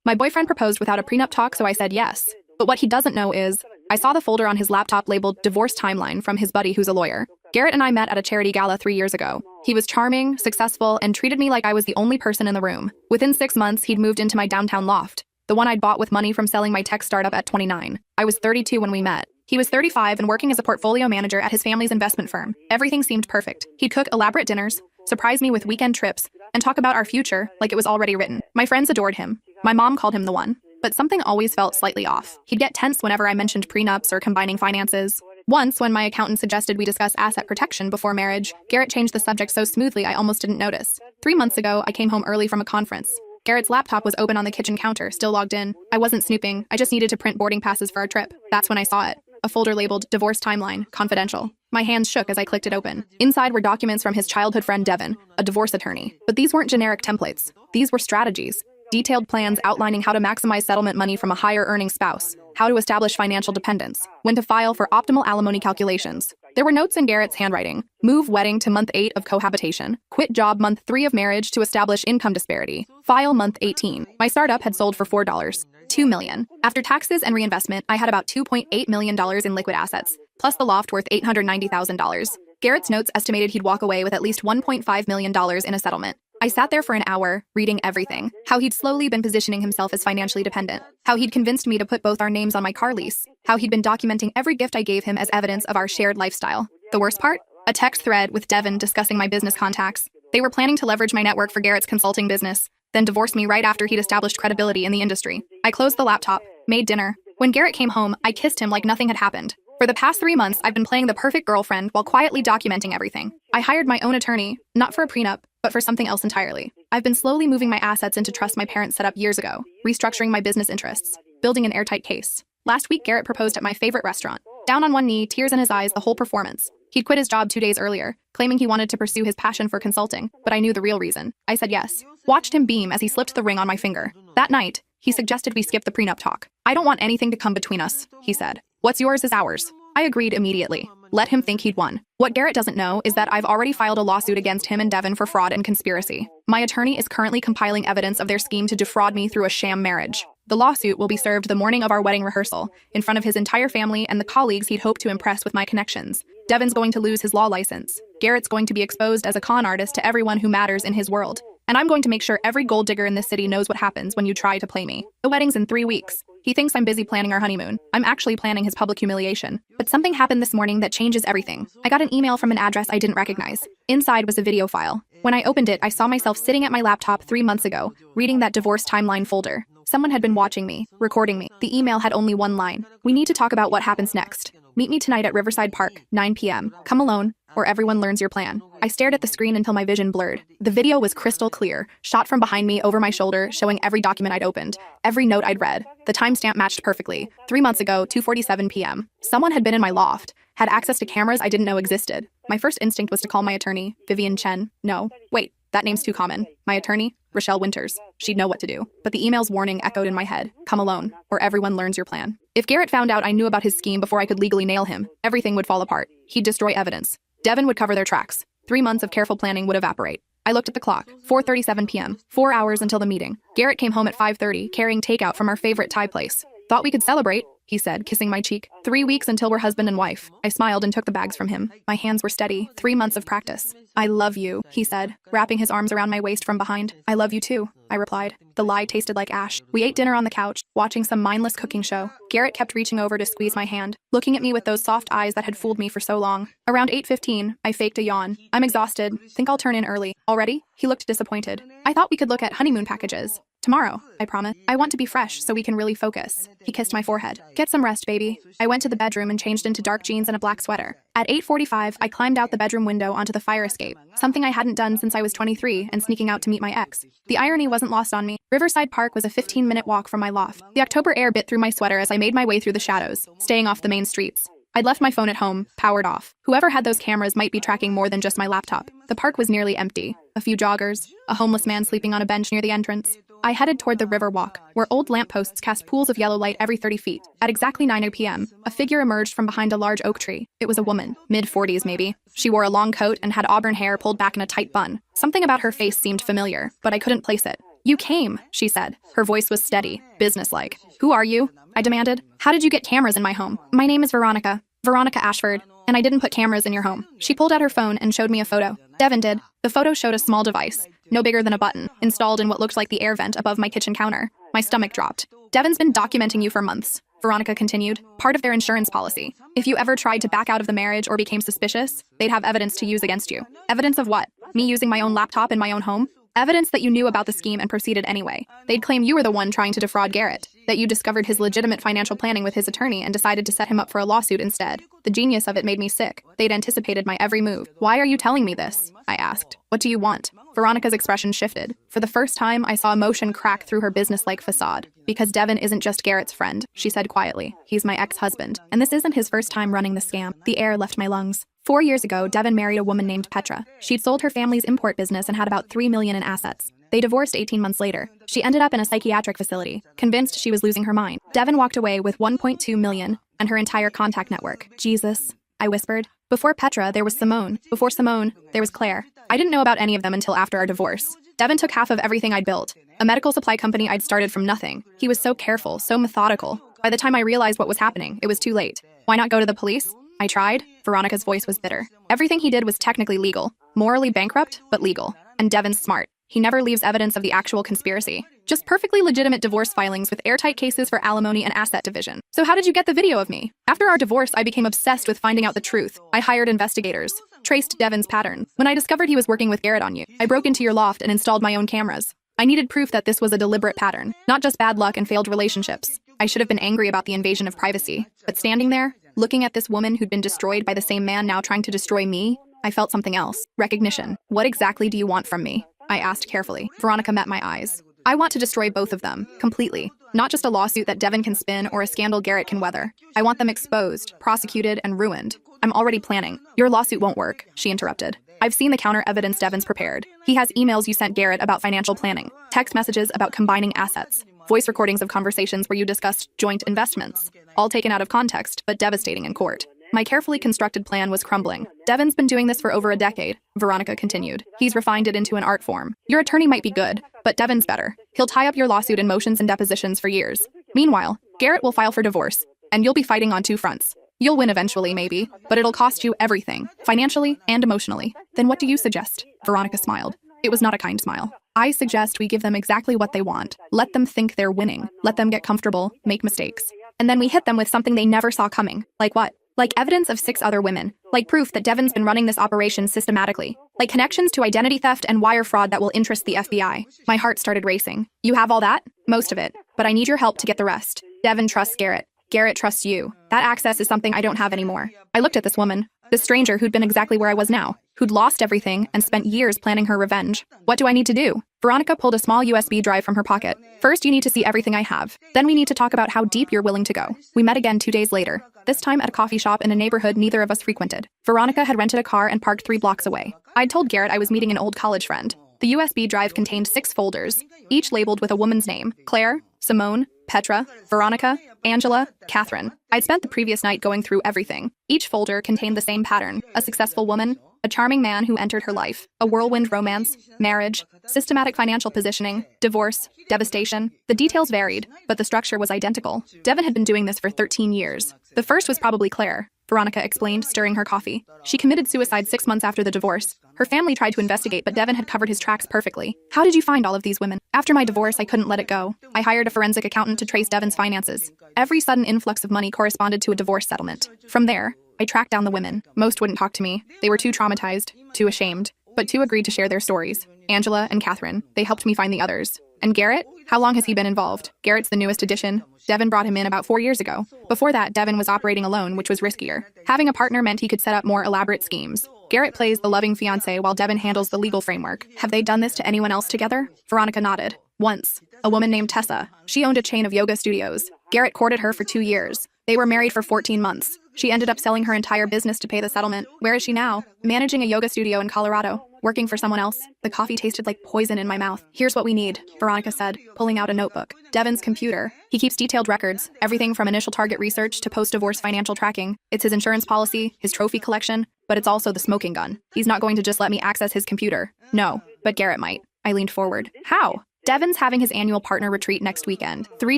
My boyfriend proposed without a prenup talk, so I said yes. But what he doesn't know is, I saw the folder on his laptop labeled Divorce Timeline from his buddy who's a lawyer. Garrett and I met at a charity gala 3 years ago. He was charming, successful, and treated me like I was the only person in the room. Within 6 months, he'd moved into my downtown loft, the one I'd bought with money from selling my tech startup at 29. I was 32 when we met. He was 35 and working as a portfolio manager at his family's investment firm. Everything seemed perfect. He'd cook elaborate dinners, surprise me with weekend trips, and talk about our future like it was already written. My friends adored him. My mom called him the one. But something always felt slightly off. He'd get tense whenever I mentioned prenups or combining finances. Once, when my accountant suggested we discuss asset protection before marriage, Garrett changed the subject so smoothly I almost didn't notice. 3 months ago, I came home early from a conference. Garrett's laptop was open on the kitchen counter, still logged in. I wasn't snooping, I just needed to print boarding passes for our trip. That's when I saw it. A folder labeled Divorce Timeline, Confidential. My hands shook as I clicked it open. Inside were documents from his childhood friend Devin, a divorce attorney. But these weren't generic templates. These were strategies. Detailed plans outlining how to maximize settlement money from a higher-earning spouse, how to establish financial dependence, when to file for optimal alimony calculations. There were notes in Garrett's handwriting. Move wedding to month 8 of cohabitation. Quit job month 3 of marriage to establish income disparity. File month 18. My startup had sold for $4. $2 million. After taxes and reinvestment, I had about $2.8 million in liquid assets, plus the loft worth $890,000. Garrett's notes estimated he'd walk away with at least $1.5 million in a settlement. I sat there for an hour, reading everything. How he'd slowly been positioning himself as financially dependent. How he'd convinced me to put both our names on my car lease. How he'd been documenting every gift I gave him as evidence of our shared lifestyle. The worst part? A text thread with Devin discussing my business contacts. They were planning to leverage my network for Garrett's consulting business, then divorce me right after he'd established credibility in the industry. I closed the laptop, made dinner. When Garrett came home, I kissed him like nothing had happened. For the past 3 months, I've been playing the perfect girlfriend while quietly documenting everything. I hired my own attorney, not for a prenup, but for something else entirely. I've been slowly moving my assets into trusts my parents set up years ago, restructuring my business interests, building an airtight case. Last week, Garrett proposed at my favorite restaurant. Down on one knee, tears in his eyes, the whole performance. He'd quit his job 2 days earlier, claiming he wanted to pursue his passion for consulting, but I knew the real reason. I said yes. Watched him beam as he slipped the ring on my finger. That night, he suggested we skip the prenup talk. I don't want anything to come between us, he said. What's yours is ours. I agreed immediately. Let him think he'd won. What Garrett doesn't know is that I've already filed a lawsuit against him and Devin for fraud and conspiracy. My attorney is currently compiling evidence of their scheme to defraud me through a sham marriage. The lawsuit will be served the morning of our wedding rehearsal, in front of his entire family and the colleagues he'd hoped to impress with my connections. Devin's going to lose his law license. Garrett's going to be exposed as a con artist to everyone who matters in his world. And I'm going to make sure every gold digger in this city knows what happens when you try to play me. The wedding's in 3 weeks. He thinks I'm busy planning our honeymoon. I'm actually planning his public humiliation. But something happened this morning that changes everything. I got an email from an address I didn't recognize. Inside was a video file. When I opened it, I saw myself sitting at my laptop 3 months ago, reading that divorce timeline folder. Someone had been watching me, recording me. The email had only one line. We need to talk about what happens next. Meet me tonight at Riverside Park, 9 p.m. Come alone, or everyone learns your plan. I stared at the screen until my vision blurred. The video was crystal clear, shot from behind me over my shoulder, showing every document I'd opened, every note I'd read. The timestamp matched perfectly. 3 months ago, 2:47 p.m. Someone had been in my loft, had access to cameras I didn't know existed. My first instinct was to call my attorney, Vivian Chen. No, wait, that name's too common. My attorney? Rochelle Winters. She'd know what to do. But the email's warning echoed in my head. Come alone, or everyone learns your plan. If Garrett found out I knew about his scheme before I could legally nail him, everything would fall apart. He'd destroy evidence. Devin would cover their tracks. 3 months of careful planning would evaporate. I looked at the clock. 4:37 p.m. 4 hours until the meeting. Garrett came home at 5:30, carrying takeout from our favorite Thai place. Thought we could celebrate, he said, kissing my cheek. 3 weeks until we're husband and wife. I smiled and took the bags from him. My hands were steady. 3 months of practice. I love you, he said, wrapping his arms around my waist from behind. I love you too, I replied. The lie tasted like ash. We ate dinner on the couch, watching some mindless cooking show. Garrett kept reaching over to squeeze my hand, looking at me with those soft eyes that had fooled me for so long. Around 8:15, I faked a yawn. I'm exhausted. Think I'll turn in early. Already? He looked disappointed. I thought we could look at honeymoon packages. Tomorrow, I promised. I want to be fresh so we can really focus. He kissed my forehead. Get some rest, baby. I went to the bedroom and changed into dark jeans and a black sweater. At 8:45, I climbed out the bedroom window onto the fire escape, something I hadn't done since I was 23 and sneaking out to meet my ex. The irony wasn't lost on me. Riverside Park was a 15-minute walk from my loft. The October air bit through my sweater as I made my way through the shadows, staying off the main streets. I'd left my phone at home, powered off. Whoever had those cameras might be tracking more than just my laptop. The park was nearly empty. A few joggers, a homeless man sleeping on a bench near the entrance. I headed toward the river walk, where old lampposts cast pools of yellow light every 30 feet. At exactly 9 p.m., a figure emerged from behind a large oak tree. It was a woman, mid-40s maybe. She wore a long coat and had auburn hair pulled back in a tight bun. Something about her face seemed familiar, but I couldn't place it. You came, she said. Her voice was steady, businesslike. Who are you? I demanded. How did you get cameras in my home? My name is Veronica Ashford, and I didn't put cameras in your home. She pulled out her phone and showed me a photo. Devin did. The photo showed a small device, no bigger than a button, installed in what looked like the air vent above my kitchen counter. My stomach dropped. Devin's been documenting you for months, Veronica continued. Part of their insurance policy. If you ever tried to back out of the marriage or became suspicious, they'd have evidence to use against you. Evidence of what? Me using my own laptop in my own home? Evidence that you knew about the scheme and proceeded anyway. They'd claim you were the one trying to defraud Garrett, that you discovered his legitimate financial planning with his attorney and decided to set him up for a lawsuit instead. The genius of it made me sick. They'd anticipated my every move. Why are you telling me this? I asked. What do you want? Veronica's expression shifted. For the first time, I saw emotion crack through her businesslike facade. Because Devin isn't just Garrett's friend, she said quietly. He's my ex-husband. And this isn't his first time running the scam. The air left my lungs. 4 years ago, Devin married a woman named Petra. She'd sold her family's import business and had about $3 million in assets. They divorced 18 months later. She ended up in a psychiatric facility, convinced she was losing her mind. Devin walked away with $1.2 million and her entire contact network. Jesus, I whispered. Before Petra, there was Simone. Before Simone, there was Claire. I didn't know about any of them until after our divorce. Devin took half of everything I'd built, a medical supply company I'd started from nothing. He was so careful, so methodical. By the time I realized what was happening, it was too late. Why not go to the police? I tried. Veronica's voice was bitter. Everything he did was technically legal, morally bankrupt, but legal. And Devin's smart. He never leaves evidence of the actual conspiracy. Just perfectly legitimate divorce filings with airtight cases for alimony and asset division. So how did you get the video of me? After our divorce, I became obsessed with finding out the truth. I hired investigators, traced Devin's pattern. When I discovered he was working with Garrett on you, I broke into your loft and installed my own cameras. I needed proof that this was a deliberate pattern, not just bad luck and failed relationships. I should have been angry about the invasion of privacy. But standing there, looking at this woman who'd been destroyed by the same man now trying to destroy me, I felt something else. Recognition. What exactly do you want from me? I asked carefully. Veronica met my eyes. I want to destroy both of them, completely. Not just a lawsuit that Devin can spin or a scandal Garrett can weather. I want them exposed, prosecuted, and ruined. I'm already planning. Your lawsuit won't work, she interrupted. I've seen the counter evidence Devin's prepared. He has emails you sent Garrett about financial planning, text messages about combining assets, voice recordings of conversations where you discussed joint investments, all taken out of context, but devastating in court. My carefully constructed plan was crumbling. Devin's been doing this for over a decade, Veronica continued. He's refined it into an art form. Your attorney might be good, but Devin's better. He'll tie up your lawsuit in motions and depositions for years. Meanwhile, Garrett will file for divorce, and you'll be fighting on two fronts. You'll win eventually, maybe, but it'll cost you everything, financially and emotionally. Then what do you suggest? Veronica smiled. It was not a kind smile. I suggest we give them exactly what they want. Let them think they're winning. Let them get comfortable, make mistakes. And then we hit them with something they never saw coming. Like what? Like evidence of 6 other women. Like proof that Devin's been running this operation systematically. Like connections to identity theft and wire fraud that will interest the FBI. My heart started racing. You have all that? Most of it. But I need your help to get the rest. Devin trusts Garrett. Garrett trusts you. That access is something I don't have anymore. I looked at this woman, this stranger who'd been exactly where I was now, who'd lost everything and spent years planning her revenge. What do I need to do? Veronica pulled a small USB drive from her pocket. First, you need to see everything I have. Then we need to talk about how deep you're willing to go. We met again 2 days later, this time at a coffee shop in a neighborhood neither of us frequented. Veronica had rented a car and parked 3 blocks away. I'd told Garrett I was meeting an old college friend. The USB drive contained 6 folders, each labeled with a woman's name: Claire, Simone, Petra, Veronica, Angela, Catherine. I'd spent the previous night going through everything. Each folder contained the same pattern: a successful woman, a charming man who entered her life, a whirlwind romance, marriage, systematic financial positioning, divorce, devastation. The details varied, but the structure was identical. Devin had been doing this for 13 years. The first was probably Claire, Veronica explained, stirring her coffee. She committed suicide 6 months after the divorce. Her family tried to investigate, but Devin had covered his tracks perfectly. How did you find all of these women? After my divorce, I couldn't let it go. I hired a forensic accountant to trace Devin's finances. Every sudden influx of money corresponded to a divorce settlement. From there, I tracked down the women. Most wouldn't talk to me. They were too traumatized, too ashamed. But 2 agreed to share their stories. Angela and Catherine. They helped me find the others. And Garrett? How long has he been involved? Garrett's the newest addition. Devin brought him in about 4 years ago. Before that, Devin was operating alone, which was riskier. Having a partner meant he could set up more elaborate schemes. Garrett plays the loving fiancé while Devin handles the legal framework. Have they done this to anyone else together? Veronica nodded. Once. A woman named Tessa. She owned a chain of yoga studios. Garrett courted her for 2 years. They were married for 14 months. She ended up selling her entire business to pay the settlement. Where is she now? Managing a yoga studio in Colorado. Working for someone else. The coffee tasted like poison in my mouth. Here's what we need, Veronica said, pulling out a notebook. Devin's computer. He keeps detailed records, everything from initial target research to post-divorce financial tracking. It's his insurance policy, his trophy collection, but it's also the smoking gun. He's not going to just let me access his computer. No, but Garrett might. I leaned forward. How? Devin's having his annual partner retreat next weekend, 3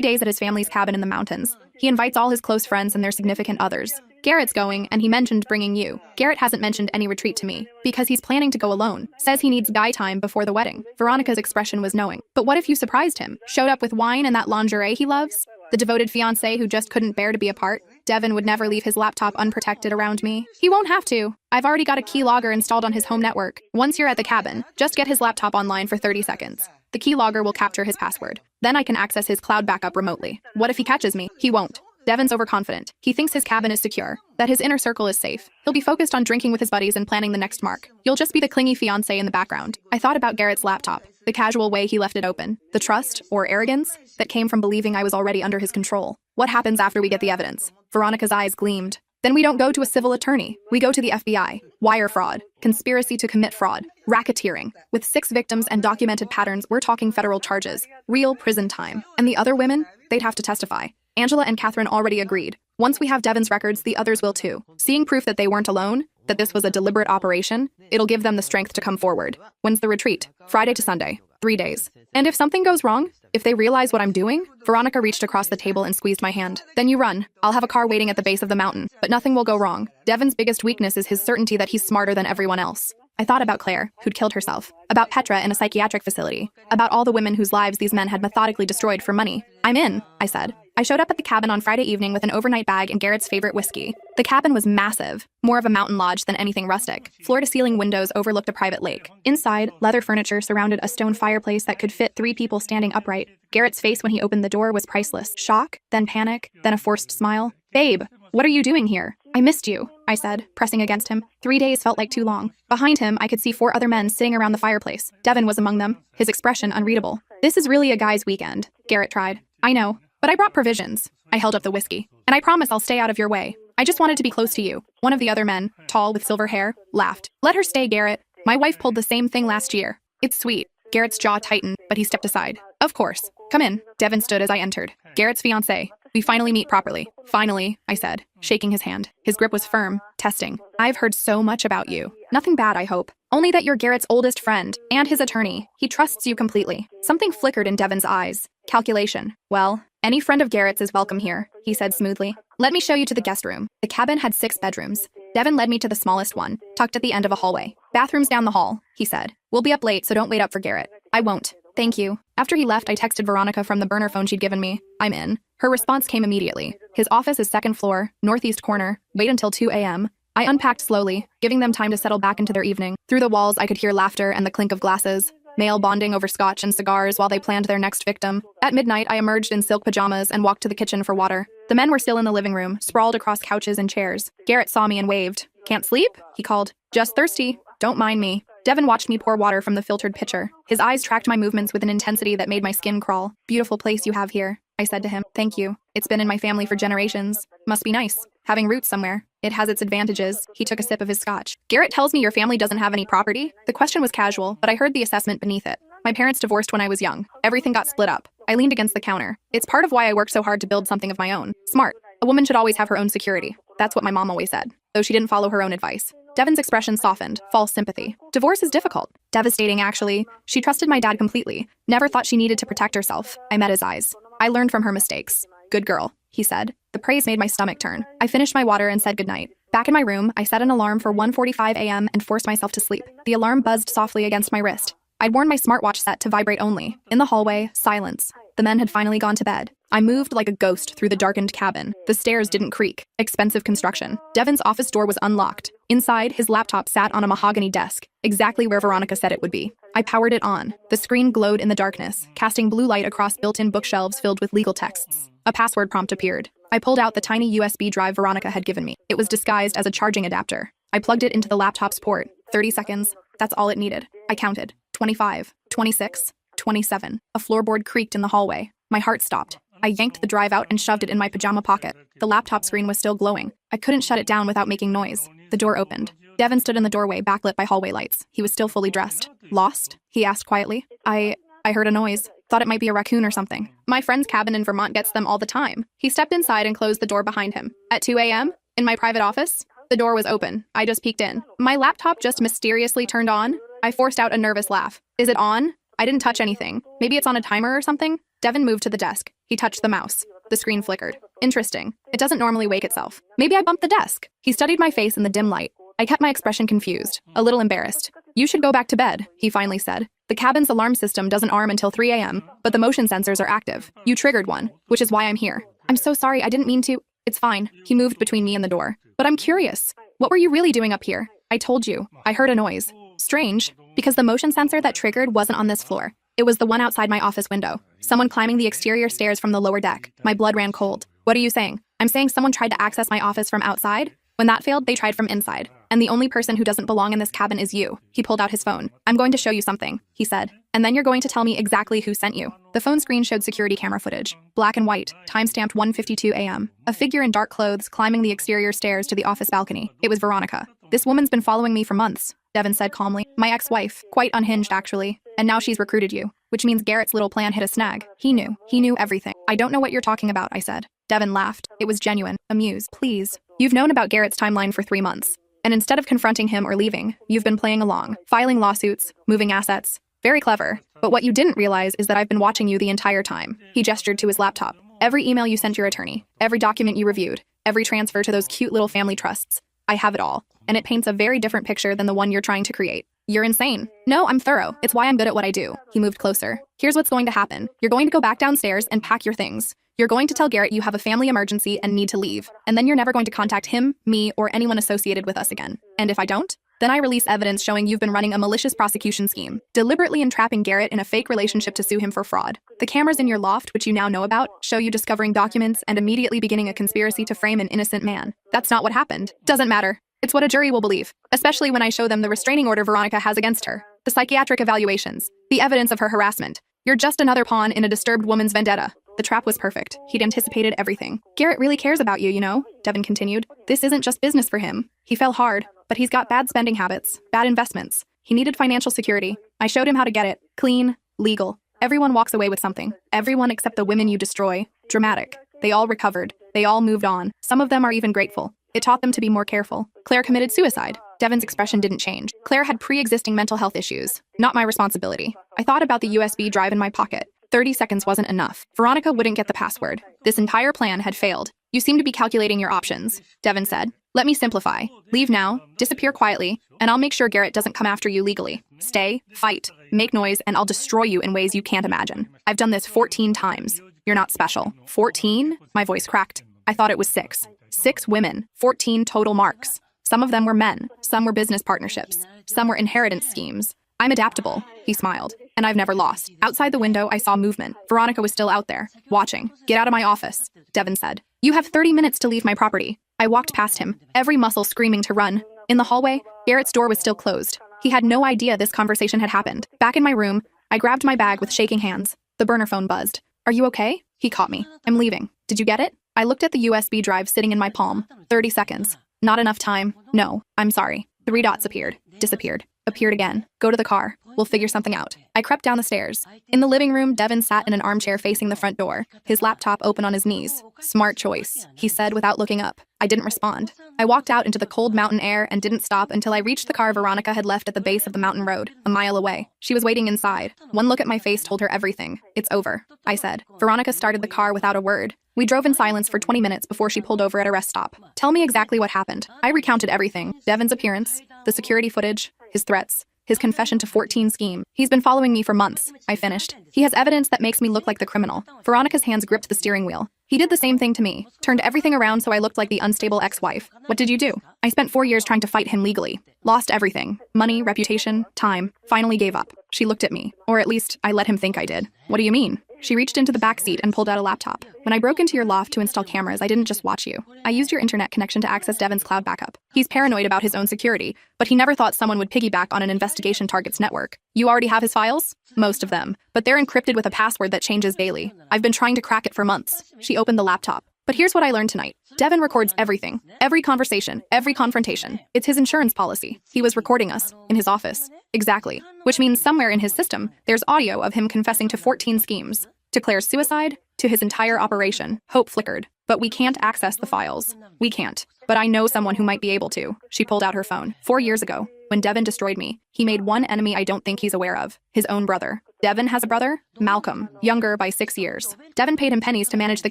days at his family's cabin in the mountains. He invites all his close friends and their significant others. Garrett's going, and he mentioned bringing you. Garrett hasn't mentioned any retreat to me, because he's planning to go alone. Says he needs guy time before the wedding. Veronica's expression was knowing. But what if you surprised him? Showed up with wine and that lingerie he loves? The devoted fiancé who just couldn't bear to be apart? Devin would never leave his laptop unprotected around me. He won't have to. I've already got a keylogger installed on his home network. Once you're at the cabin, just get his laptop online for 30 seconds. The keylogger will capture his password. Then I can access his cloud backup remotely. What if he catches me? He won't. Devin's overconfident. He thinks his cabin is secure, that his inner circle is safe. He'll be focused on drinking with his buddies and planning the next mark. You'll just be the clingy fiancé in the background. I thought about Garrett's laptop, the casual way he left it open, the trust, or arrogance, that came from believing I was already under his control. What happens after we get the evidence? Veronica's eyes gleamed. Then we don't go to a civil attorney. We go to the FBI. Wire fraud, conspiracy to commit fraud, racketeering. With 6 victims and documented patterns, we're talking federal charges, real prison time. And the other women? They'd have to testify. Angela and Catherine already agreed. Once we have Devin's records, the others will too. Seeing proof that they weren't alone, that this was a deliberate operation, it'll give them the strength to come forward. When's the retreat? Friday to Sunday. 3 days. And if something goes wrong, if they realize what I'm doing? Veronica reached across the table and squeezed my hand. Then you run. I'll have a car waiting at the base of the mountain. But nothing will go wrong. Devin's biggest weakness is his certainty that he's smarter than everyone else. I thought about Claire, who'd killed herself, about Petra in a psychiatric facility, about all the women whose lives these men had methodically destroyed for money. I'm in, I said. I showed up at the cabin on Friday evening with an overnight bag and Garrett's favorite whiskey. The cabin was massive, more of a mountain lodge than anything rustic. Floor-to-ceiling windows overlooked a private lake. Inside, leather furniture surrounded a stone fireplace that could fit 3 people standing upright. Garrett's face when he opened the door was priceless. Shock, then panic, then a forced smile. Babe, what are you doing here? I missed you, I said, pressing against him. 3 days felt like too long. Behind him, I could see 4 other men sitting around the fireplace. Devin was among them, his expression unreadable. This is really a guy's weekend, Garrett tried. I know, but I brought provisions. I held up the whiskey. And I promise I'll stay out of your way. I just wanted to be close to you. One of the other men, tall with silver hair, laughed. Let her stay, Garrett. My wife pulled the same thing last year. It's sweet. Garrett's jaw tightened, but he stepped aside. Of course. Come in. Devin stood as I entered. Garrett's fiancé. We finally meet properly. Finally, I said, shaking his hand. His grip was firm, testing. I've heard so much about you. Nothing bad, I hope. Only that you're Garrett's oldest friend, and his attorney. He trusts you completely. Something flickered in Devin's eyes. Calculation. Well, any friend of Garrett's is welcome here, he said smoothly. Let me show you to the guest room. The cabin had 6 bedrooms. Devin led me to the smallest one, tucked at the end of a hallway. Bathrooms down the hall, he said. We'll be up late, so don't wait up for Garrett. I won't. Thank you. After he left, I texted Veronica from the burner phone she'd given me. I'm in. Her response came immediately. His office is 2nd floor, northeast corner. Wait until 2 a.m. I unpacked slowly, giving them time to settle back into their evening. Through the walls, I could hear laughter and the clink of glasses. Male bonding over scotch and cigars while they planned their next victim. At midnight, I emerged in silk pajamas and walked to the kitchen for water. The men were still in the living room, sprawled across couches and chairs. Garrett saw me and waved. Can't sleep? He called. Just thirsty. Don't mind me. Devin watched me pour water from the filtered pitcher. His eyes tracked my movements with an intensity that made my skin crawl. Beautiful place you have here, I said to him. Thank you. It's been in my family for generations. Must be nice, having roots somewhere. It has its advantages. He took a sip of his scotch. Garrett tells me your family doesn't have any property? The question was casual, but I heard the assessment beneath it. My parents divorced when I was young. Everything got split up. I leaned against the counter. It's part of why I worked so hard to build something of my own. Smart. A woman should always have her own security. That's what my mom always said, though she didn't follow her own advice. Devin's expression softened, false sympathy. Divorce is difficult. Devastating, actually. She trusted my dad completely. Never thought she needed to protect herself. I met his eyes. I learned from her mistakes. Good girl, he said. The praise made my stomach turn. I finished my water and said goodnight. Back in my room, I set an alarm for 1:45 a.m. and forced myself to sleep. The alarm buzzed softly against my wrist. I'd worn my smartwatch set to vibrate only. In the hallway, silence. The men had finally gone to bed. I moved like a ghost through the darkened cabin. The stairs didn't creak. Expensive construction. Devin's office door was unlocked. Inside, his laptop sat on a mahogany desk, exactly where Veronica said it would be. I powered it on. The screen glowed in the darkness, casting blue light across built-in bookshelves filled with legal texts. A password prompt appeared. I pulled out the tiny USB drive Veronica had given me. It was disguised as a charging adapter. I plugged it into the laptop's port. 30 seconds. That's all it needed. I counted. 25, 26, 27. A floorboard creaked in the hallway. My heart stopped. I yanked the drive out and shoved it in my pajama pocket. The laptop screen was still glowing. I couldn't shut it down without making noise. The door opened. Devin stood in the doorway, backlit by hallway lights. He was still fully dressed. Lost? He asked quietly. I heard a noise. Thought it might be a raccoon or something. My friend's cabin in Vermont gets them all the time. He stepped inside and closed the door behind him. At 2 a.m., in my private office, the door was open. I just peeked in. My laptop just mysteriously turned on. I forced out a nervous laugh. Is it on? I didn't touch anything. Maybe it's on a timer or something? Devin moved to the desk. He touched the mouse. The screen flickered. Interesting. It doesn't normally wake itself. Maybe I bumped the desk. He studied my face in the dim light. I kept my expression confused, a little embarrassed. You should go back to bed, he finally said. The cabin's alarm system doesn't arm until 3 a.m., but the motion sensors are active. You triggered one, which is why I'm here. I'm so sorry, I didn't mean to. It's fine. He moved between me and the door. But I'm curious. What were you really doing up here? I told you. I heard a noise. Strange, because the motion sensor that triggered wasn't on this floor. It was the one outside my office window. Someone climbing the exterior stairs from the lower deck. My blood ran cold. What are you saying? I'm saying someone tried to access my office from outside? When that failed, they tried from inside. And the only person who doesn't belong in this cabin is you. He pulled out his phone. I'm going to show you something, he said. And then you're going to tell me exactly who sent you. The phone screen showed security camera footage. Black and white, timestamped 1:52 a.m. A figure in dark clothes climbing the exterior stairs to the office balcony. It was Veronica. This woman's been following me for months, Devin said calmly. My ex-wife, quite unhinged actually. And now she's recruited you, which means Garrett's little plan hit a snag. He knew everything. I don't know what you're talking about, I said. Devin laughed. It was genuine, amused. Please. You've known about Garrett's timeline for 3 months. And instead of confronting him or leaving, you've been playing along, filing lawsuits, moving assets. Very clever. But what you didn't realize is that I've been watching you the entire time. He gestured to his laptop. Every email you sent your attorney, every document you reviewed, every transfer to those cute little family trusts. I have it all. And it paints a very different picture than the one you're trying to create. You're insane. No, I'm thorough. It's why I'm good at what I do. He moved closer. Here's what's going to happen. You're going to go back downstairs and pack your things. You're going to tell Garrett you have a family emergency and need to leave. And then you're never going to contact him, me, or anyone associated with us again. And if I don't, then I release evidence showing you've been running a malicious prosecution scheme, deliberately entrapping Garrett in a fake relationship to sue him for fraud. The cameras in your loft, which you now know about, show you discovering documents and immediately beginning a conspiracy to frame an innocent man. That's not what happened. Doesn't matter. It's what a jury will believe, especially when I show them the restraining order Veronica has against her, the psychiatric evaluations, the evidence of her harassment. You're just another pawn in a disturbed woman's vendetta. The trap was perfect. He'd anticipated everything. Garrett really cares about you, you know, Devin continued. This isn't just business for him. He fell hard, but he's got bad spending habits, bad investments. He needed financial security. I showed him how to get it. Clean, legal. Everyone walks away with something. Everyone except the women you destroy. Dramatic. They all recovered. They all moved on. Some of them are even grateful. It taught them to be more careful. Claire committed suicide. Devin's expression didn't change. Claire had pre-existing mental health issues. Not my responsibility. I thought about the USB drive in my pocket. 30 seconds wasn't enough. Veronica wouldn't get the password. This entire plan had failed. You seem to be calculating your options, Devin said. Let me simplify. Leave now, disappear quietly, and I'll make sure Garrett doesn't come after you legally. Stay, fight, make noise, and I'll destroy you in ways you can't imagine. I've done this 14 times. You're not special. 14? My voice cracked. I thought it was 6. 6 women, 14 total marks. Some of them were men, some were business partnerships, some were inheritance schemes. I'm adaptable, he smiled, and I've never lost. Outside the window, I saw movement. Veronica was still out there, watching. Get out of my office, Devin said. You have 30 minutes to leave my property. I walked past him, every muscle screaming to run. In the hallway, Garrett's door was still closed. He had no idea this conversation had happened. Back in my room, I grabbed my bag with shaking hands. The burner phone buzzed. Are you okay? He caught me. I'm leaving. Did you get it? I looked at the USB drive sitting in my palm. 30 seconds. Not enough time. No, I'm sorry. 3 dots appeared. Disappeared. Appeared again. Go to the car. We'll figure something out. I crept down the stairs. In the living room, Devin sat in an armchair facing the front door, his laptop open on his knees. Smart choice, he said without looking up. I didn't respond. I walked out into the cold mountain air and didn't stop until I reached the car Veronica had left at the base of the mountain road, a mile away. She was waiting inside. One look at my face told her everything. It's over, I said. Veronica started the car without a word. We drove in silence for 20 minutes before she pulled over at a rest stop. Tell me exactly what happened. I recounted everything. Devin's appearance, the security footage, his threats, his confession to 14 scheme. He's been following me for months, I finished. He has evidence that makes me look like the criminal. Veronica's hands gripped the steering wheel. He did the same thing to me, turned everything around so I looked like the unstable ex-wife. What did you do? I spent 4 years trying to fight him legally. Lost everything. Money, reputation, time. Finally gave up. She looked at me. Or at least, I let him think I did. What do you mean? She reached into the back seat and pulled out a laptop. When I broke into your loft to install cameras, I didn't just watch you. I used your internet connection to access Devin's cloud backup. He's paranoid about his own security, but he never thought someone would piggyback on an investigation target's network. You already have his files? Most of them. But they're encrypted with a password that changes daily. I've been trying to crack it for months. She opened the laptop. But here's what I learned tonight. Devin records everything. Every conversation. Every confrontation. It's his insurance policy. He was recording us. In his office. Exactly. Which means somewhere in his system, there's audio of him confessing to 14 schemes. To Claire's suicide, to his entire operation. Hope flickered. But we can't access the files. We can't. But I know someone who might be able to. She pulled out her phone. 4 years ago, When Devin destroyed me, he made one enemy I don't think he's aware of, his own brother. Devin has a brother, Malcolm, younger by 6 years. Devin paid him pennies to manage the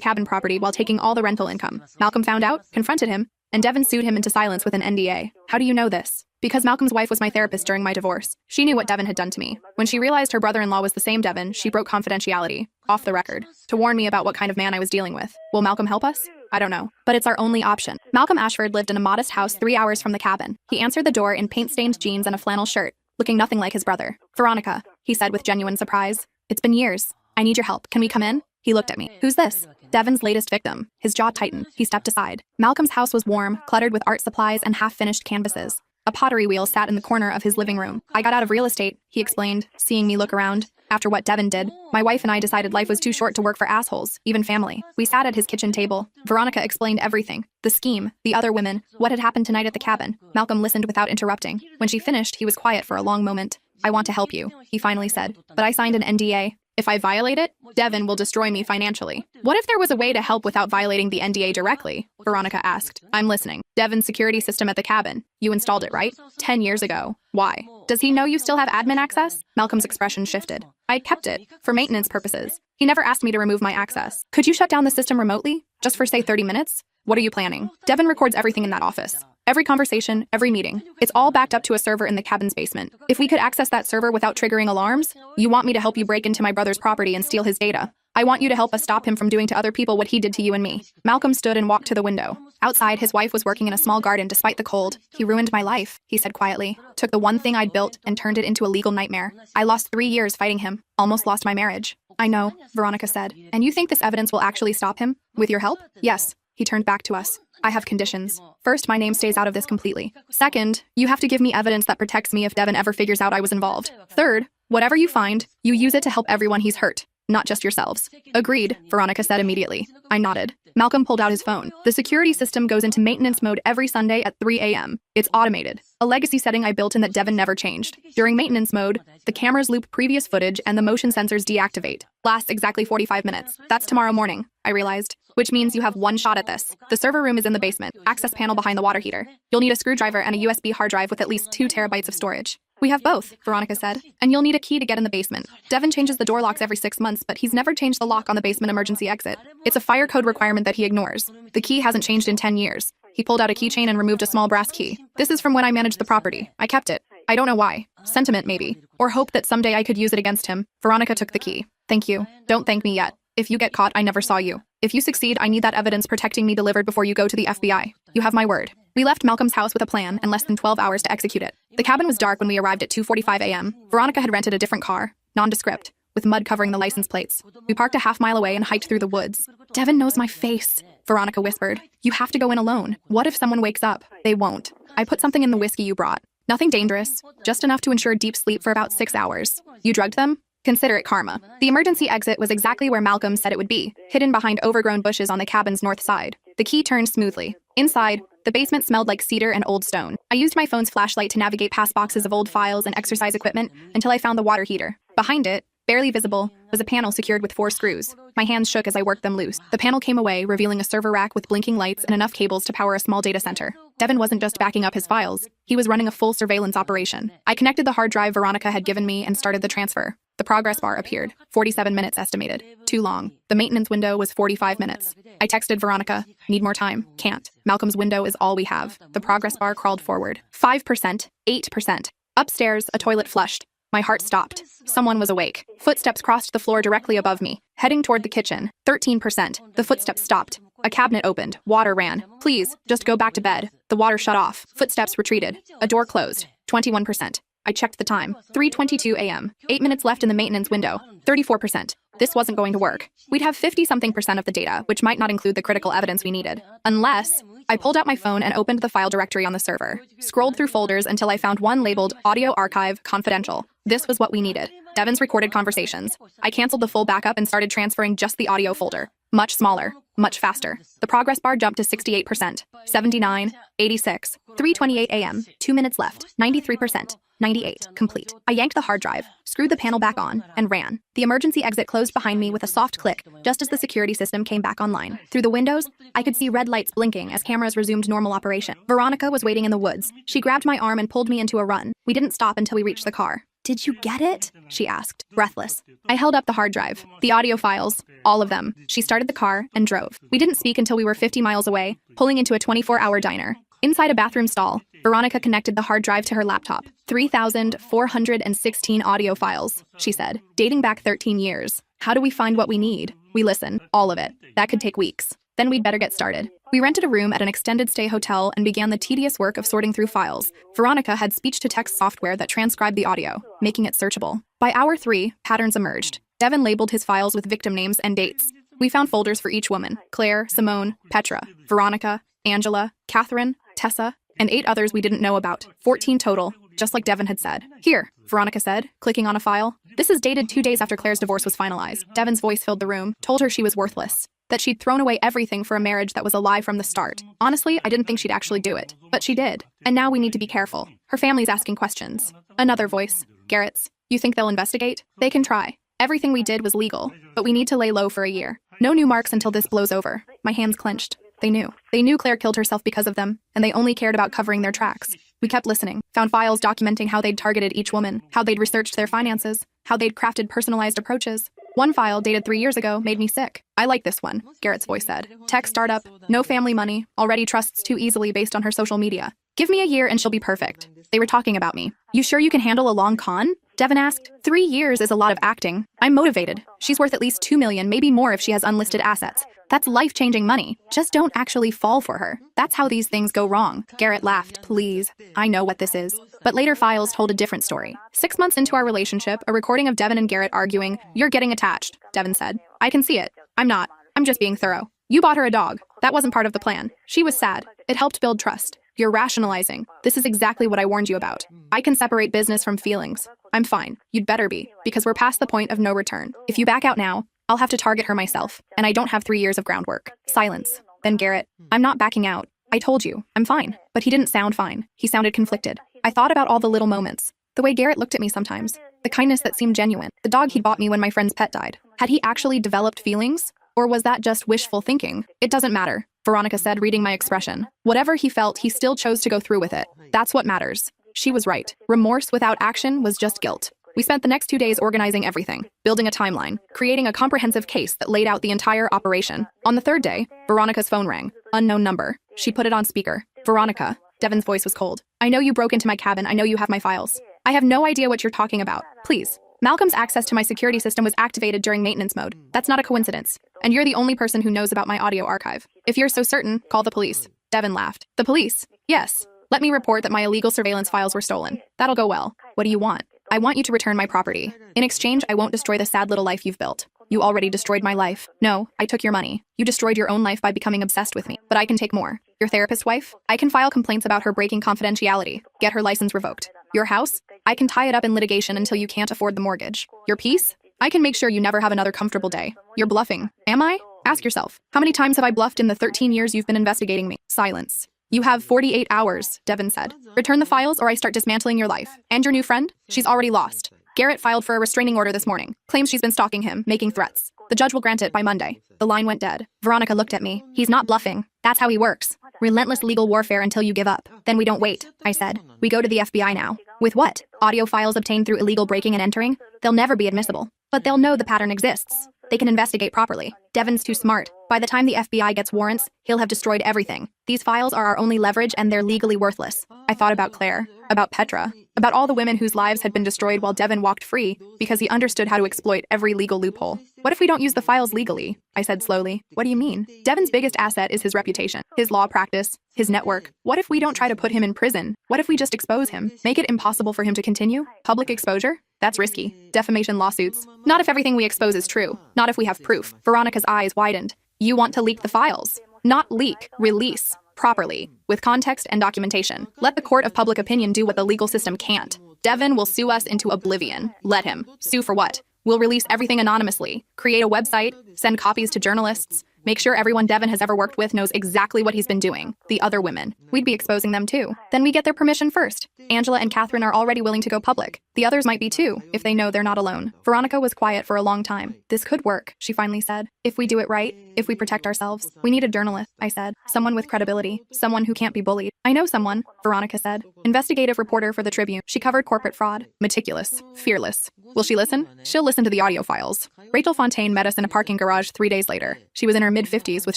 cabin property while taking all the rental income. Malcolm found out, confronted him, and Devin sued him into silence with an NDA. How do you know this? Because Malcolm's wife was my therapist during my divorce. She knew what Devin had done to me. When she realized her brother-in-law was the same Devin, she broke confidentiality, off the record, to warn me about what kind of man I was dealing with. Will Malcolm help us? I don't know, but it's our only option. Malcolm Ashford lived in a modest house 3 hours from the cabin. He answered the door in paint-stained jeans and a flannel shirt, looking nothing like his brother. Veronica, he said with genuine surprise. It's been years. I need your help. Can we come in? He looked at me. Who's this? Devin's latest victim. His jaw tightened. He stepped aside. Malcolm's house was warm, cluttered with art supplies and half-finished canvases. A pottery wheel sat in the corner of his living room. I got out of real estate, he explained, seeing me look around. After what Devin did, my wife and I decided life was too short to work for assholes, even family. We sat at his kitchen table. Veronica explained everything. The scheme, the other women, what had happened tonight at the cabin. Malcolm listened without interrupting. When she finished, he was quiet for a long moment. I want to help you, he finally said. But I signed an NDA. If I violate it, Devin will destroy me financially. What if there was a way to help without violating the NDA directly? Veronica asked. I'm listening. Devin's security system at the cabin. You installed it, right? 10 years ago. Why? Does he know you still have admin access? Malcolm's expression shifted. I kept it, for maintenance purposes. He never asked me to remove my access. Could you shut down the system remotely? Just for, say, 30 minutes? What are you planning? Devin records everything in that office. Every conversation, every meeting. It's all backed up to a server in the cabin's basement. If we could access that server without triggering alarms, you want me to help you break into my brother's property and steal his data. I want you to help us stop him from doing to other people what he did to you and me. Malcolm stood and walked to the window. Outside, his wife was working in a small garden despite the cold. He ruined my life, he said quietly. Took the one thing I'd built and turned it into a legal nightmare. I lost 3 years fighting him. Almost lost my marriage. I know, Veronica said. And you think this evidence will actually stop him? With your help? Yes. He turned back to us. I have conditions. First, my name stays out of this completely. Second, you have to give me evidence that protects me if Devin ever figures out I was involved. Third, whatever you find, you use it to help everyone he's hurt, not just yourselves. Agreed, Veronica said immediately. I nodded. Malcolm pulled out his phone. The security system goes into maintenance mode every Sunday at 3 a.m. It's automated. A legacy setting I built in that Devin never changed. During maintenance mode, the cameras loop previous footage and the motion sensors deactivate. Lasts exactly 45 minutes. That's tomorrow morning, I realized. Which means you have one shot at this. The server room is in the basement, access panel behind the water heater. You'll need a screwdriver and a USB hard drive with at least 2 terabytes of storage. We have both, Veronica said, and you'll need a key to get in the basement. Devin changes the door locks every 6 months, but he's never changed the lock on the basement emergency exit. It's a fire code requirement that he ignores. The key hasn't changed in 10 years. He pulled out a keychain and removed a small brass key. This is from when I managed the property. I kept it. I don't know why. Sentiment, maybe. Or hope that someday I could use it against him. Veronica took the key. Thank you. Don't thank me yet. If you get caught, I never saw you. If you succeed, I need that evidence protecting me delivered before you go to the FBI. You have my word. We left Malcolm's house with a plan and less than 12 hours to execute it. The cabin was dark when we arrived at 2:45 a.m. Veronica had rented a different car, nondescript, with mud covering the license plates. We parked a half-mile away and hiked through the woods. Devin knows my face, Veronica whispered. You have to go in alone. What if someone wakes up? They won't. I put something in the whiskey you brought. Nothing dangerous, just enough to ensure deep sleep for about 6 hours. You drugged them? Consider it karma. The emergency exit was exactly where Malcolm said it would be, hidden behind overgrown bushes on the cabin's north side. The key turned smoothly. Inside, the basement smelled like cedar and old stone. I used my phone's flashlight to navigate past boxes of old files and exercise equipment until I found the water heater. Behind it, barely visible, was a panel secured with 4 screws. My hands shook as I worked them loose. The panel came away, revealing a server rack with blinking lights and enough cables to power a small data center. Devin wasn't just backing up his files. He was running a full surveillance operation. I connected the hard drive Veronica had given me and started the transfer. The progress bar appeared. 47 minutes estimated. Too long. The maintenance window was 45 minutes. I texted Veronica. Need more time. Can't. Malcolm's window is all we have. The progress bar crawled forward. 5%. 8%. Upstairs, a toilet flushed. My heart stopped. Someone was awake. Footsteps crossed the floor directly above me, heading toward the kitchen. 13%. The footsteps stopped. A cabinet opened. Water ran. Please, just go back to bed. The water shut off. Footsteps retreated. A door closed. 21%. I checked the time. 3:22 a.m. 8 minutes left in the maintenance window. 34%. This wasn't going to work. We'd have 50-something% of the data, which might not include the critical evidence we needed. Unless... I pulled out my phone and opened the file directory on the server. Scrolled through folders until I found one labeled Audio Archive Confidential. This was what we needed. Devin's recorded conversations. I canceled the full backup and started transferring just the audio folder. Much smaller. much faster. The progress bar jumped to 68%, 79, 86, 3:28 a.m., 2 minutes left, 93%. 98, complete. I yanked the hard drive, screwed the panel back on, and ran. The emergency exit closed behind me with a soft click, just as the security system came back online. Through the windows, I could see red lights blinking as cameras resumed normal operation. Veronica was waiting in the woods. She grabbed my arm and pulled me into a run. We didn't stop until we reached the car. "Did you get it?" she asked, breathless. I held up the hard drive, the audio files, all of them. She started the car and drove. We didn't speak until we were 50 miles away, pulling into a 24-hour diner. Inside a bathroom stall, Veronica connected the hard drive to her laptop. 3,416 audio files, she said, dating back 13 years. How do we find what we need? We listen, all of it. That could take weeks. Then we'd better get started. We rented a room at an extended stay hotel and began the tedious work of sorting through files. Veronica had speech-to-text software that transcribed the audio, making it searchable. By hour 3, patterns emerged. Devin labeled his files with victim names and dates. We found folders for each woman: Claire, Simone, Petra, Veronica, Angela, Catherine, Tessa, and 8 others we didn't know about. 14 total, just like Devin had said. "Here," Veronica said, clicking on a file. "This is dated 2 days after Claire's divorce was finalized." Devin's voice filled the room, told her she was worthless, that she'd thrown away everything for a marriage that was a lie from the start. Honestly, I didn't think she'd actually do it, but she did. And now we need to be careful. Her family's asking questions. Another voice, Garrett's. "You think they'll investigate? They can try. Everything we did was legal, but we need to lay low for a year. No new marks until this blows over." My hands clenched. They knew. They knew Claire killed herself because of them, and they only cared about covering their tracks. We kept listening, found files documenting how they'd targeted each woman, how they'd researched their finances, how they'd crafted personalized approaches. One file, dated 3 years ago, made me sick. "I like this one," Garrett's voice said. "Tech startup, no family money, already trusts too easily based on her social media. Give me a year and she'll be perfect." They were talking about me. "You sure you can handle a long con?" Devin asked. 3 years is a lot of acting. I'm motivated. She's worth at least $2 million, maybe more if she has unlisted assets. That's life-changing money. Just don't actually fall for her. That's how these things go wrong." Garrett laughed. "Please. I know what this is." But later files told a different story. 6 months into our relationship, a recording of Devin and Garrett arguing. "You're getting attached," Devin said. "I can see it. I'm not. I'm just being thorough. You bought her a dog. That wasn't part of the plan. She was sad. It helped build trust. You're rationalizing. This is exactly what I warned you about. I can separate business from feelings. I'm fine. You'd better be, because we're past the point of no return. If you back out now, I'll have to target her myself, and I don't have 3 years of groundwork." Silence. Then Garrett. "I'm not backing out. I told you, I'm fine." But he didn't sound fine. He sounded conflicted. I thought about all the little moments. The way Garrett looked at me sometimes. The kindness that seemed genuine. The dog he'd bought me when my friend's pet died. Had he actually developed feelings? Or was that just wishful thinking? "It doesn't matter," Veronica said, reading my expression. "Whatever he felt, he still chose to go through with it. That's what matters." She was right. Remorse without action was just guilt. We spent the next 2 days organizing everything, building a timeline, creating a comprehensive case that laid out the entire operation. On the 3rd day, Veronica's phone rang. Unknown number. She put it on speaker. "Veronica." Devin's voice was cold. "I know you broke into my cabin. I know you have my files. I have no idea what you're talking about. Please." Malcolm's access to my security system was activated during maintenance mode. That's not a coincidence. And you're the only person who knows about my audio archive. If you're so certain, call the police. Devin laughed. "The police?" "Yes. Let me report that my illegal surveillance files were stolen. That'll go well. What do you want?" "I want you to return my property. In exchange, I won't destroy the sad little life you've built." "You already destroyed my life." "No, I took your money. You destroyed your own life by becoming obsessed with me. But I can take more." "Your therapist wife?" "I can file complaints about her breaking confidentiality. Get her license revoked." "Your house?" "I can tie it up in litigation until you can't afford the mortgage." "Your peace?" "I can make sure you never have another comfortable day." "You're bluffing." "Am I?" Ask yourself. How many times have I bluffed in the 13 years you've been investigating me? Silence. "You have 48 hours, Devin said. "Return the files or I start dismantling your life. And your new friend? She's already lost." Garrett filed for a restraining order this morning. Claims she's been stalking him, making threats. The judge will grant it by Monday. The line went dead. Veronica looked at me. "He's not bluffing. That's how he works. Relentless legal warfare until you give up. Then we don't wait," I said. "We go to the FBI now." "With what? Audio files obtained through illegal breaking and entering? They'll never be admissible. But they'll know the pattern exists. They can investigate properly. Devin's too smart. By the time the FBI gets warrants, he'll have destroyed everything. These files are our only leverage and they're legally worthless." I thought about Claire, about Petra, about all the women whose lives had been destroyed while Devin walked free because he understood how to exploit every legal loophole. "What if we don't use the files legally?" I said slowly. "What do you mean?" "Devin's biggest asset is his reputation, his law practice, his network. What if we don't try to put him in prison? What if we just expose him? Make it impossible for him to continue? Public exposure? That's risky. Defamation lawsuits. Not if everything we expose is true. Not if we have proof." Veronica's eyes widened. "You want to leak the files?" "Not leak, release. Properly, with context and documentation. Let the court of public opinion do what the legal system can't. Devin will sue us into oblivion. Let him. Sue for what? We'll release everything anonymously, create a website, send copies to journalists. Make sure everyone Devin has ever worked with knows exactly what he's been doing. The other women. We'd be exposing them too. Then we get their permission first. Angela and Catherine are already willing to go public. The others might be too, if they know they're not alone. Veronica was quiet for a long time. This could work, she finally said. If we do it right, if we protect ourselves. We need a journalist, I said. Someone with credibility. Someone who can't be bullied. I know someone, Veronica said. Investigative reporter for the Tribune. She covered corporate fraud. Meticulous. Fearless. Will she listen? She'll listen to the audio files. Rachel Fontaine met us in a parking garage 3 days later. She was in her mid-50s with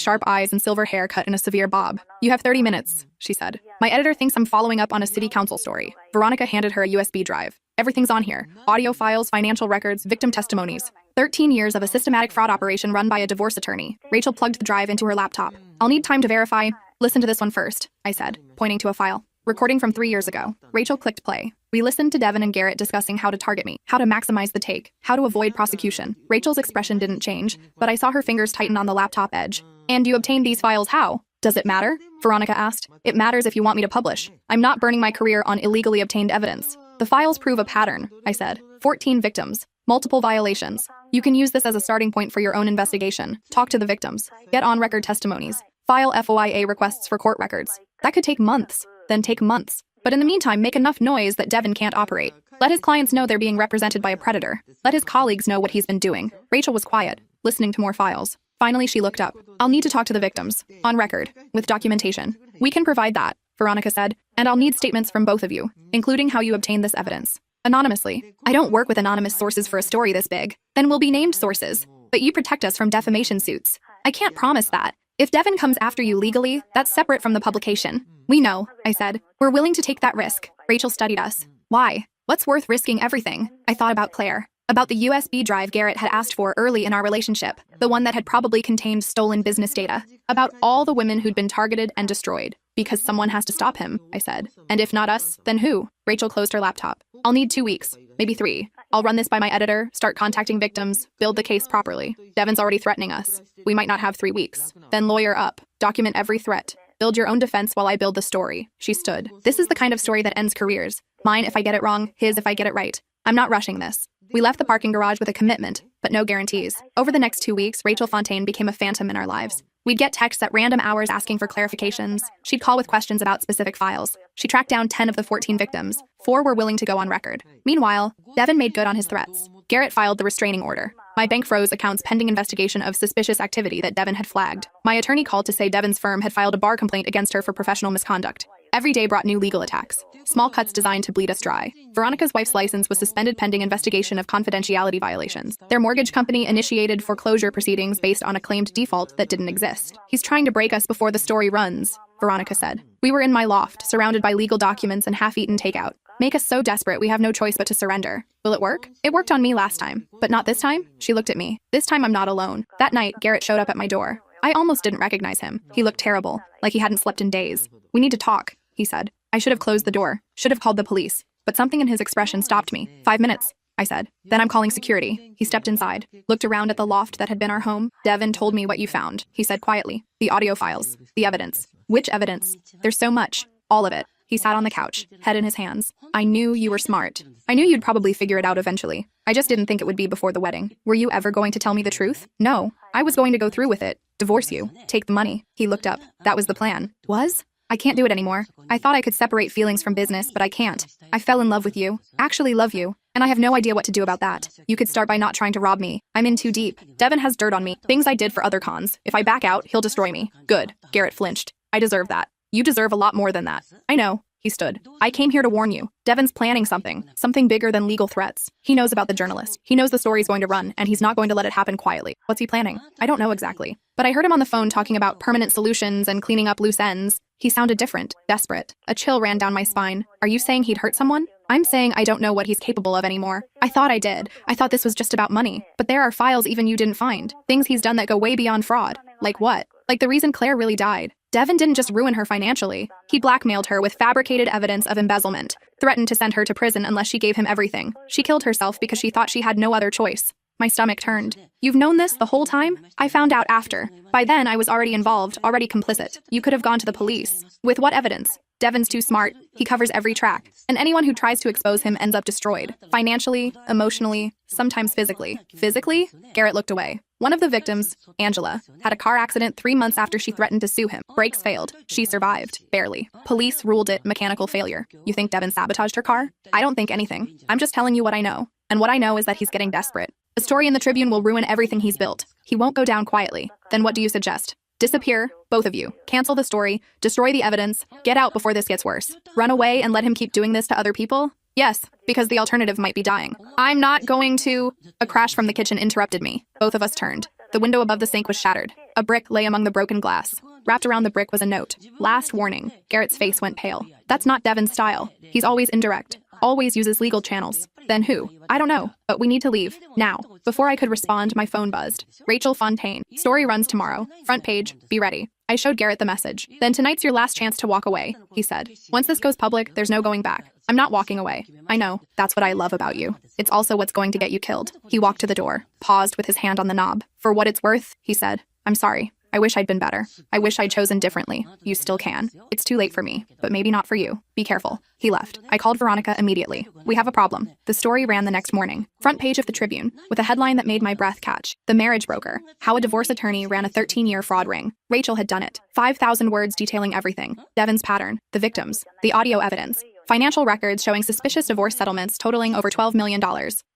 sharp eyes and silver hair cut in a severe bob. You have 30 minutes, she said. My editor thinks I'm following up on a city council story. Veronica handed her a USB drive. Everything's on here. Audio files, financial records, victim testimonies. 13 years of a systematic fraud operation run by a divorce attorney. Rachel plugged the drive into her laptop. I'll need time to verify. Listen to this one first, I said, pointing to a file. Recording from 3 years ago. Rachel clicked play. We listened to Devin and Garrett discussing how to target me, how to maximize the take, how to avoid prosecution. Rachel's expression didn't change, but I saw her fingers tighten on the laptop edge. And you obtained these files how? Does it matter? Veronica asked. It matters if you want me to publish. I'm not burning my career on illegally obtained evidence. The files prove a pattern, I said. 14 victims. Multiple violations. You can use this as a starting point for your own investigation. Talk to the victims. Get on-record testimonies. File FOIA requests for court records. That could take months. Then take months. But in the meantime, make enough noise that Devin can't operate. Let his clients know they're being represented by a predator. Let his colleagues know what he's been doing. Rachel was quiet, listening to more files. Finally, she looked up. I'll need to talk to the victims. On record. With documentation. We can provide that, Veronica said. And I'll need statements from both of you, including how you obtained this evidence. Anonymously. I don't work with anonymous sources for a story this big. Then we'll be named sources. But you protect us from defamation suits. I can't promise that. If Devin comes after you legally, that's separate from the publication. We know, I said. We're willing to take that risk. Rachel studied us. Why? What's worth risking everything? I thought about Claire. About the USB drive Garrett had asked for early in our relationship. The one that had probably contained stolen business data. About all the women who'd been targeted and destroyed. Because someone has to stop him, I said. And if not us, then who? Rachel closed her laptop. I'll need 2 weeks, maybe 3. I'll run this by my editor, start contacting victims, build the case properly. Devin's already threatening us. We might not have 3 weeks. Then lawyer up. Document every threat. Build your own defense while I build the story. She stood. This is the kind of story that ends careers. Mine if I get it wrong, his if I get it right. I'm not rushing this. We left the parking garage with a commitment, but no guarantees. Over the next 2 weeks, Rachel Fontaine became a phantom in our lives. We'd get texts at random hours asking for clarifications. She'd call with questions about specific files. She tracked down 10 of the 14 victims. 4 were willing to go on record. Meanwhile, Devin made good on his threats. Garrett filed the restraining order. My bank froze accounts pending investigation of suspicious activity that Devin had flagged. My attorney called to say Devin's firm had filed a bar complaint against her for professional misconduct. Every day brought new legal attacks. Small cuts designed to bleed us dry. Veronica's wife's license was suspended pending investigation of confidentiality violations. Their mortgage company initiated foreclosure proceedings based on a claimed default that didn't exist. He's trying to break us before the story runs, Veronica said. We were in my loft, surrounded by legal documents and half-eaten takeout. Make us so desperate we have no choice but to surrender. Will it work? It worked on me last time. But not this time? She looked at me. This time I'm not alone. That night, Garrett showed up at my door. I almost didn't recognize him. He looked terrible, like he hadn't slept in days. We need to talk, he said. I should have closed the door, should have called the police. But something in his expression stopped me. 5 minutes, I said. Then I'm calling security. He stepped inside, looked around at the loft that had been our home. Devin told me what you found, he said quietly. The audio files, the evidence. Which evidence? There's so much. All of it. He sat on the couch, head in his hands. I knew you were smart. I knew you'd probably figure it out eventually. I just didn't think it would be before the wedding. Were you ever going to tell me the truth? No. I was going to go through with it. Divorce you. Take the money. He looked up. That was the plan. Was? I can't do it anymore. I thought I could separate feelings from business, but I can't. I fell in love with you. Actually love you. And I have no idea what to do about that. You could start by not trying to rob me. I'm in too deep. Devin has dirt on me. Things I did for other cons. If I back out, he'll destroy me. Good. Garrett flinched. I deserve that. You deserve a lot more than that. I know. He stood. I came here to warn you. Devin's planning something bigger than legal threats. He knows about the journalist. He knows the story's going to run, and he's not going to let it happen quietly. What's he planning? I don't know exactly. But I heard him on the phone talking about permanent solutions and cleaning up loose ends. He sounded different, desperate. A chill ran down my spine. Are you saying he'd hurt someone? I'm saying I don't know what he's capable of anymore. I thought I did. I thought this was just about money. But there are files even you didn't find. Things he's done that go way beyond fraud. Like what? Like the reason Claire really died. Devin didn't just ruin her financially. He blackmailed her with fabricated evidence of embezzlement, threatened to send her to prison unless she gave him everything. She killed herself because she thought she had no other choice. My stomach turned. You've known this the whole time? I found out after. By then, I was already involved, already complicit. You could have gone to the police. With what evidence? Devin's too smart. He covers every track. And anyone who tries to expose him ends up destroyed. Financially, emotionally, sometimes physically. Physically? Garrett looked away. One of the victims, Angela, had a car accident 3 months after she threatened to sue him. Brakes failed. She survived. Barely. Police ruled it mechanical failure. You think Devin sabotaged her car? I don't think anything. I'm just telling you what I know. And what I know is that he's getting desperate. A story in the Tribune will ruin everything he's built. He won't go down quietly. Then what do you suggest? Disappear, both of you. Cancel the story, destroy the evidence, get out before this gets worse. Run away and let him keep doing this to other people? Yes, because the alternative might be dying. I'm not going to... A crash from the kitchen interrupted me. Both of us turned. The window above the sink was shattered. A brick lay among the broken glass. Wrapped around the brick was a note. Last warning. Garrett's face went pale. That's not Devin's style. He's always indirect. Always uses legal channels. Then who? I don't know, but we need to leave. Now. Before I could respond, my phone buzzed. Rachel Fontaine. Story runs tomorrow. Front page. Be ready. I showed Garrett the message. Then tonight's your last chance to walk away, he said. Once this goes public, there's no going back. I'm not walking away. I know. That's what I love about you. It's also what's going to get you killed. He walked to the door, paused with his hand on the knob. For what it's worth, he said. I'm sorry. I wish I'd been better. I wish I'd chosen differently. You still can. It's too late for me, but maybe not for you. Be careful. He left. I called Veronica immediately. We have a problem. The story ran the next morning. Front page of the Tribune, with a headline that made my breath catch. The marriage broker. How a divorce attorney ran a 13-year fraud ring. Rachel had done it. 5,000 words detailing everything. Devin's pattern. The victims. The audio evidence. Financial records showing suspicious divorce settlements totaling over $12 million.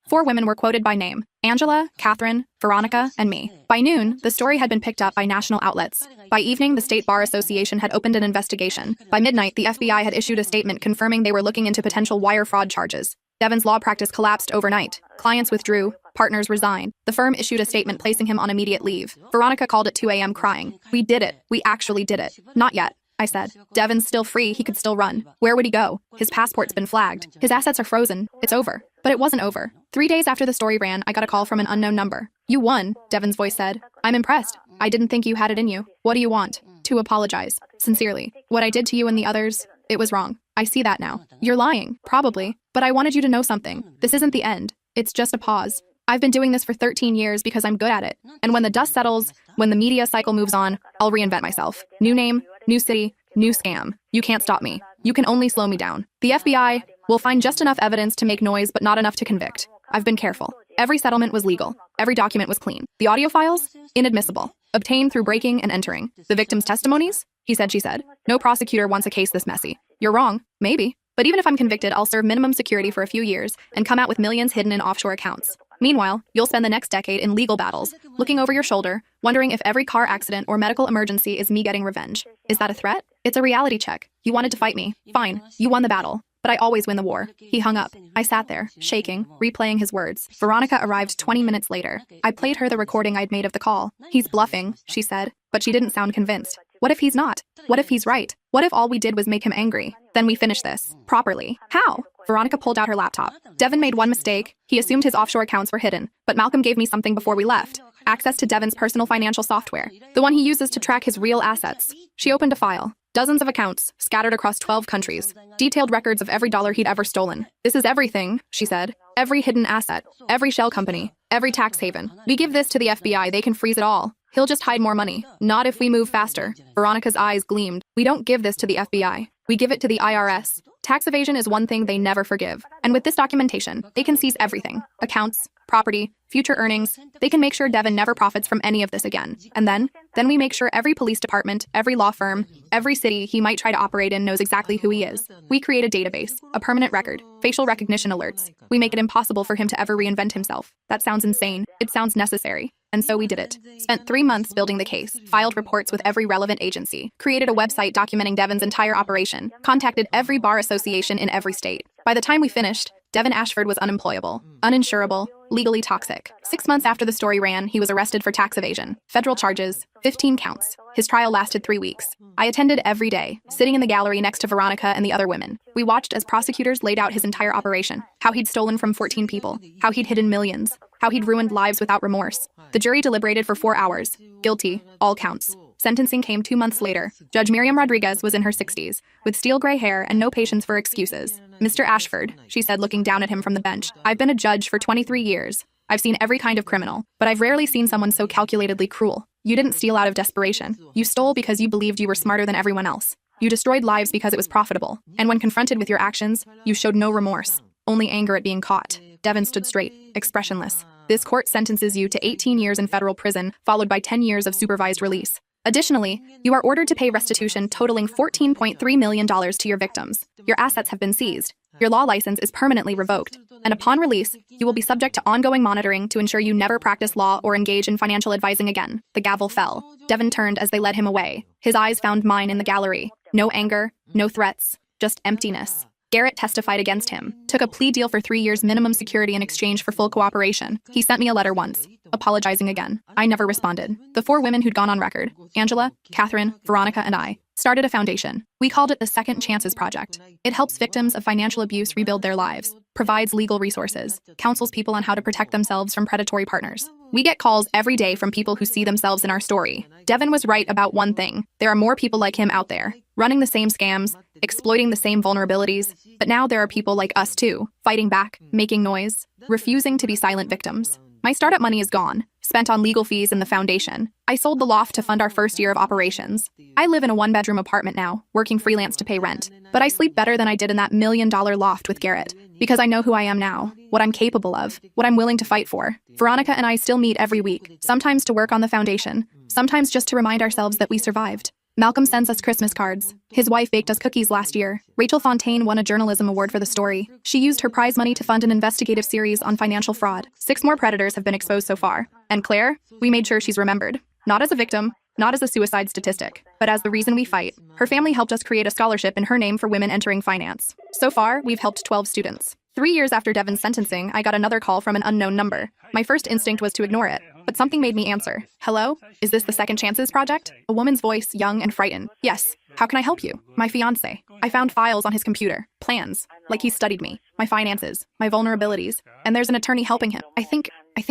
4 women were quoted by name. Angela, Catherine, Veronica, and me. By noon, the story had been picked up by national outlets. By evening, the State Bar Association had opened an investigation. By midnight, the FBI had issued a statement confirming they were looking into potential wire fraud charges. Devin's law practice collapsed overnight. Clients withdrew. Partners resigned. The firm issued a statement placing him on immediate leave. Veronica called at 2 a.m. crying. We did it. We actually did it. Not yet. I said. Devin's still free, he could still run. Where would he go? His passport's been flagged. His assets are frozen. It's over. But it wasn't over. 3 days after the story ran, I got a call from an unknown number. You won, Devin's voice said. I'm impressed. I didn't think you had it in you. What do you want? To apologize. Sincerely. What I did to you and the others, it was wrong. I see that now. You're lying, probably. But I wanted you to know something. This isn't the end. It's just a pause. I've been doing this for 13 years because I'm good at it. And when the dust settles, when the media cycle moves on, I'll reinvent myself. New name, new city, new scam. You can't stop me. You can only slow me down. The FBI will find just enough evidence to make noise, but not enough to convict. I've been careful. Every settlement was legal. Every document was clean. The audio files? Inadmissible. Obtained through breaking and entering. The victim's testimonies? He said, she said. No prosecutor wants a case this messy. You're wrong. Maybe. But even if I'm convicted, I'll serve minimum security for a few years and come out with millions hidden in offshore accounts. Meanwhile, you'll spend the next decade in legal battles, looking over your shoulder, wondering if every car accident or medical emergency is me getting revenge. Is that a threat? It's a reality check. You wanted to fight me. Fine. You won the battle. But I always win the war. He hung up. I sat there, shaking, replaying his words. Veronica arrived 20 minutes later. I played her the recording I'd made of the call. He's bluffing, she said, but she didn't sound convinced. What if he's not? What if he's right? What if all we did was make him angry? Then we finish this. Properly. How? Veronica pulled out her laptop. Devin made one mistake. He assumed his offshore accounts were hidden, but Malcolm gave me something before we left. Access to Devin's personal financial software, the one he uses to track his real assets. She opened a file. Dozens of accounts, scattered across 12 countries. Detailed records of every dollar he'd ever stolen. This is everything, she said. Every hidden asset. Every shell company. Every tax haven. We give this to the FBI, they can freeze it all. He'll just hide more money. Not if we move faster. Veronica's eyes gleamed. We don't give this to the FBI. We give it to the IRS. Tax evasion is one thing they never forgive. And with this documentation, they can seize everything. Accounts, property, future earnings. They can make sure Devin never profits from any of this again. And then we make sure every police department, every law firm, every city he might try to operate in knows exactly who he is. We create a database, a permanent record, facial recognition alerts. We make it impossible for him to ever reinvent himself. That sounds insane. It sounds necessary. And so we did it. Spent 3 months building the case, filed reports with every relevant agency, created a website documenting Devin's entire operation, contacted every bar association in every state. By the time we finished, Devin Ashford was unemployable, uninsurable, legally toxic. 6 months after the story ran, he was arrested for tax evasion. Federal charges, 15 counts. His trial lasted 3 weeks. I attended every day, sitting in the gallery next to Veronica and the other women. We watched as prosecutors laid out his entire operation, how he'd stolen from 14 people, how he'd hidden millions, how he'd ruined lives without remorse. The jury deliberated for 4 hours. Guilty, all counts. Sentencing came 2 months later. Judge Miriam Rodriguez was in her 60s, with steel gray hair and no patience for excuses. Mr. Ashford, she said, looking down at him from the bench, I've been a judge for 23 years. I've seen every kind of criminal, but I've rarely seen someone so calculatedly cruel. You didn't steal out of desperation. You stole because you believed you were smarter than everyone else. You destroyed lives because it was profitable. And when confronted with your actions, you showed no remorse, only anger at being caught. Devin stood straight, expressionless. This court sentences you to 18 years in federal prison, followed by 10 years of supervised release. Additionally, you are ordered to pay restitution totaling $14.3 million to your victims. Your assets have been seized. Your law license is permanently revoked. And upon release, you will be subject to ongoing monitoring to ensure you never practice law or engage in financial advising again. The gavel fell. Devin turned as they led him away. His eyes found mine in the gallery. No anger, no threats, just emptiness. Garrett testified against him, took a plea deal for 3 years minimum security in exchange for full cooperation. He sent me a letter once, apologizing again. I never responded. The 4 women who'd gone on record, Angela, Catherine, Veronica, and I, started a foundation. We called it the Second Chances Project. It helps victims of financial abuse rebuild their lives, provides legal resources, counsels people on how to protect themselves from predatory partners. We get calls every day from people who see themselves in our story. Devin was right about one thing. There are more people like him out there, running the same scams, exploiting the same vulnerabilities. But now there are people like us too, fighting back, making noise, refusing to be silent victims. My startup money is gone, spent on legal fees and the foundation. I sold the loft to fund our first year of operations. I live in a 1-bedroom apartment now, working freelance to pay rent. But I sleep better than I did in that $1 million loft with Garrett, because I know who I am now, what I'm capable of, what I'm willing to fight for. Veronica and I still meet every week, sometimes to work on the foundation, sometimes just to remind ourselves that we survived. Malcolm sends us Christmas cards. His wife baked us cookies last year. Rachel Fontaine won a journalism award for the story. She used her prize money to fund an investigative series on financial fraud. 6 more predators have been exposed so far. And Claire, we made sure she's remembered. Not as a victim, not as a suicide statistic, but as the reason we fight. Her family helped us create a scholarship in her name for women entering finance. So far, we've helped 12 students. 3 years after Devin's sentencing, I got another call from an unknown number. My first instinct was to ignore it, but something made me answer. Hello? Is this the Second Chances Project? A woman's voice, young and frightened. Yes. How can I help you? My fiancé. I found files on his computer. Plans. Like he studied me. My finances. My vulnerabilities. And there's an attorney helping him. I think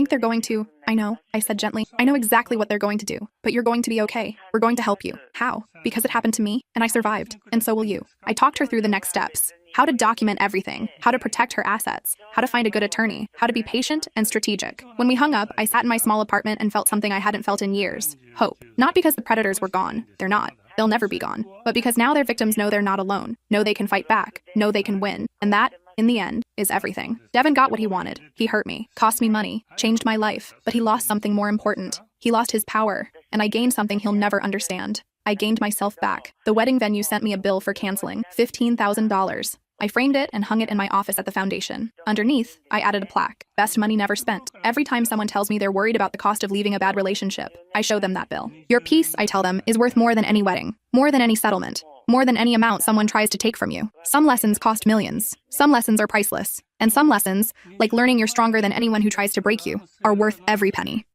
they're going to... I know, I said gently. I know exactly what they're going to do. But you're going to be okay. We're going to help you. How? Because it happened to me, and I survived. And so will you. I talked her through the next steps. How to document everything, how to protect her assets, how to find a good attorney, how to be patient and strategic. When we hung up, I sat in my small apartment and felt something I hadn't felt in years. Hope. Not because the predators were gone. They're not. They'll never be gone. But because now their victims know they're not alone, know they can fight back, know they can win. And that, in the end, is everything. Devin got what he wanted. He hurt me, cost me money, changed my life. But he lost something more important. He lost his power. And I gained something he'll never understand. I gained myself back. The wedding venue sent me a bill for canceling. $15,000. I framed it and hung it in my office at the foundation. Underneath, I added a plaque. Best money never spent. Every time someone tells me they're worried about the cost of leaving a bad relationship, I show them that bill. Your peace, I tell them, is worth more than any wedding, more than any settlement, more than any amount someone tries to take from you. Some lessons cost millions. Some lessons are priceless. And some lessons, like learning you're stronger than anyone who tries to break you, are worth every penny.